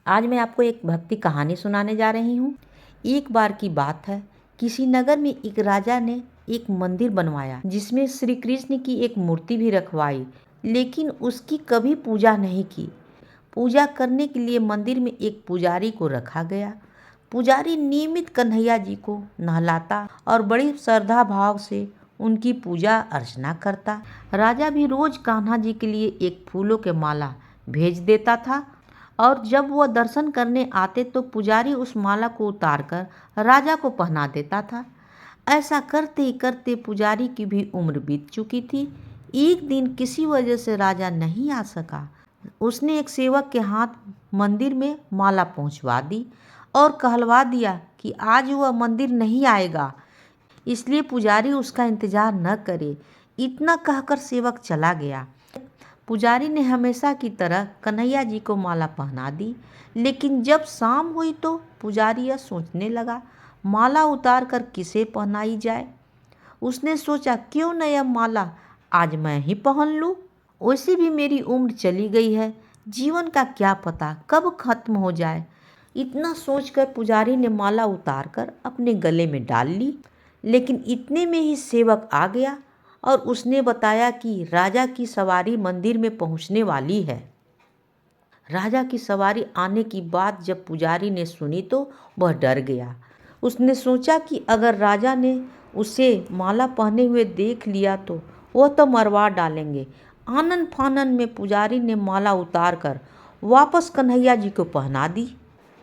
आज मैं आपको एक भक्ति कहानी सुनाने जा रही हूँ। एक बार की बात है, किसी नगर में एक राजा ने एक मंदिर बनवाया जिसमें श्री कृष्ण की एक मूर्ति भी रखवाई, लेकिन उसकी कभी पूजा नहीं की। पूजा करने के लिए मंदिर में एक पुजारी को रखा गया। पुजारी नियमित कन्हैया जी को नहलाता और बड़ी श्रद्धा भाव से उनकी पूजा अर्चना करता। राजा भी रोज कान्हा जी के लिए एक फूलों के माला भेज देता था और जब वह दर्शन करने आते तो पुजारी उस माला को उतारकर राजा को पहना देता था। ऐसा करते ही करते पुजारी की भी उम्र बीत चुकी थी। एक दिन किसी वजह से राजा नहीं आ सका। उसने एक सेवक के हाथ मंदिर में माला पहुंचवा दी और कहलवा दिया कि आज वह मंदिर नहीं आएगा, इसलिए पुजारी उसका इंतजार न करे। इतना कहकर सेवक चला गया। पुजारी ने हमेशा की तरह कन्हैया जी को माला पहना दी, लेकिन जब शाम हुई तो पुजारी यह सोचने लगा, माला उतार कर किसे पहनाई जाए। उसने सोचा, क्यों न यह माला आज मैं ही पहन लूँ। वैसे भी मेरी उम्र चली गई है, जीवन का क्या पता कब खत्म हो जाए। इतना सोचकर पुजारी ने माला उतार कर अपने गले में डाल ली, लेकिन इतने में ही सेवक आ गया और उसने बताया कि राजा की सवारी मंदिर में पहुंचने वाली है। राजा की सवारी आने की बात जब पुजारी ने सुनी तो वह डर गया। उसने सोचा कि अगर राजा ने उसे माला पहने हुए देख लिया तो वह तो मरवा डालेंगे। आनन फानन में पुजारी ने माला उतार कर वापस कन्हैया जी को पहना दी।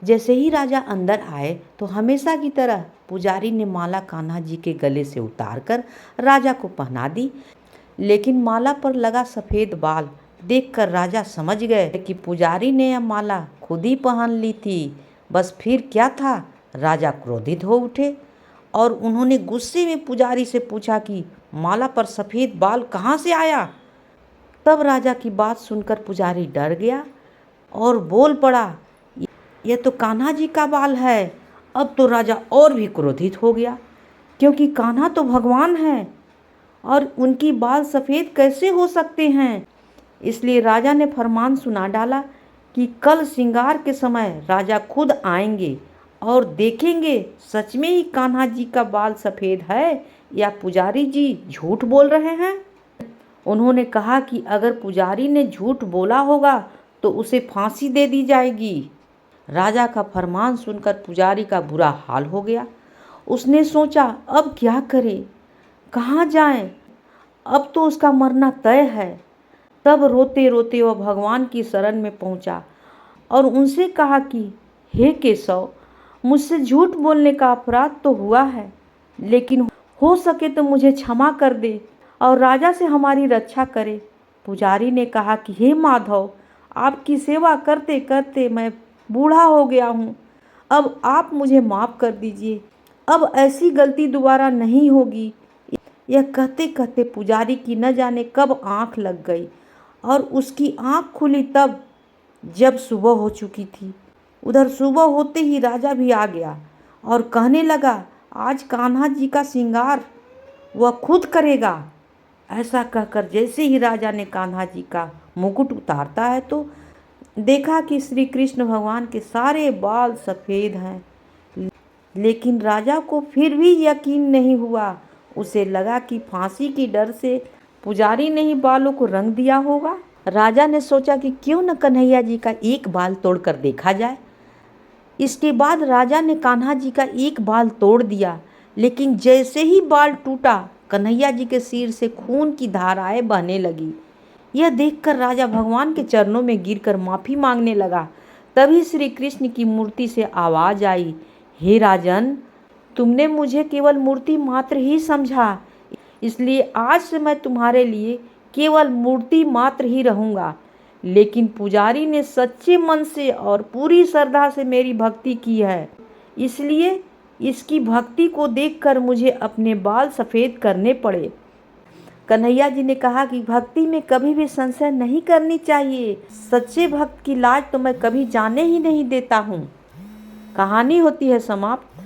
जैसे ही राजा अंदर आए तो हमेशा की तरह पुजारी ने माला कान्हा जी के गले से उतारकर राजा को पहना दी, लेकिन माला पर लगा सफ़ेद बाल देखकर राजा समझ गए कि पुजारी ने यह माला खुद ही पहन ली थी। बस फिर क्या था, राजा क्रोधित हो उठे और उन्होंने गुस्से में पुजारी से पूछा कि माला पर सफ़ेद बाल कहाँ से आया। तब राजा की बात सुनकर पुजारी डर गया और बोल पड़ा, यह तो कान्हा जी का बाल है। अब तो राजा और भी क्रोधित हो गया, क्योंकि कान्हा तो भगवान हैं और उनकी बाल सफ़ेद कैसे हो सकते हैं। इसलिए राजा ने फरमान सुना डाला कि कल श्रृंगार के समय राजा खुद आएंगे और देखेंगे सच में ही कान्हा जी का बाल सफ़ेद है या पुजारी जी झूठ बोल रहे हैं। उन्होंने कहा कि अगर पुजारी ने झूठ बोला होगा तो उसे फांसी दे दी जाएगी। राजा का फरमान सुनकर पुजारी का बुरा हाल हो गया। उसने सोचा, अब क्या करे, कहाँ जाए, अब तो उसका मरना तय है। तब रोते रोते वह भगवान की शरण में पहुंचा और उनसे कहा कि हे केशव, मुझसे झूठ बोलने का अपराध तो हुआ है, लेकिन हो सके तो मुझे क्षमा कर दे और राजा से हमारी रक्षा करे। पुजारी ने कहा कि हे माधव, आपकी सेवा करते करते मैं बूढ़ा हो गया हूँ, अब आप मुझे माफ़ कर दीजिए, अब ऐसी गलती दोबारा नहीं होगी। यह कहते कहते पुजारी की न जाने कब आँख लग गई और उसकी आँख खुली तब जब सुबह हो चुकी थी। उधर सुबह होते ही राजा भी आ गया और कहने लगा, आज कान्हा जी का श्रृंगार वह खुद करेगा। ऐसा कहकर जैसे ही राजा ने कान्हा जी का मुकुट उतारता है तो देखा कि श्री कृष्ण भगवान के सारे बाल सफ़ेद हैं। लेकिन राजा को फिर भी यकीन नहीं हुआ। उसे लगा कि फांसी की डर से पुजारी ने ही बालों को रंग दिया होगा। राजा ने सोचा कि क्यों न कन्हैया जी का एक बाल तोड़कर देखा जाए। इसके बाद राजा ने कान्हा जी का एक बाल तोड़ दिया, लेकिन जैसे ही बाल टूटा कन्हैया जी के सिर से खून की धाराएं बहने लगी। यह देखकर राजा भगवान के चरणों में गिरकर माफ़ी मांगने लगा। तभी श्री कृष्ण की मूर्ति से आवाज़ आई, हे राजन, तुमने मुझे केवल मूर्ति मात्र ही समझा, इसलिए आज से मैं तुम्हारे लिए केवल मूर्ति मात्र ही रहूँगा। लेकिन पुजारी ने सच्चे मन से और पूरी श्रद्धा से मेरी भक्ति की है, इसलिए इसकी भक्ति को देखकर मुझे अपने बाल सफ़ेद करने पड़े। कन्हैया जी ने कहा कि भक्ति में कभी भी संशय नहीं करनी चाहिए। सच्चे भक्त की लाज तो मैं कभी जाने ही नहीं देता हूँ। कहानी होती है समाप्त।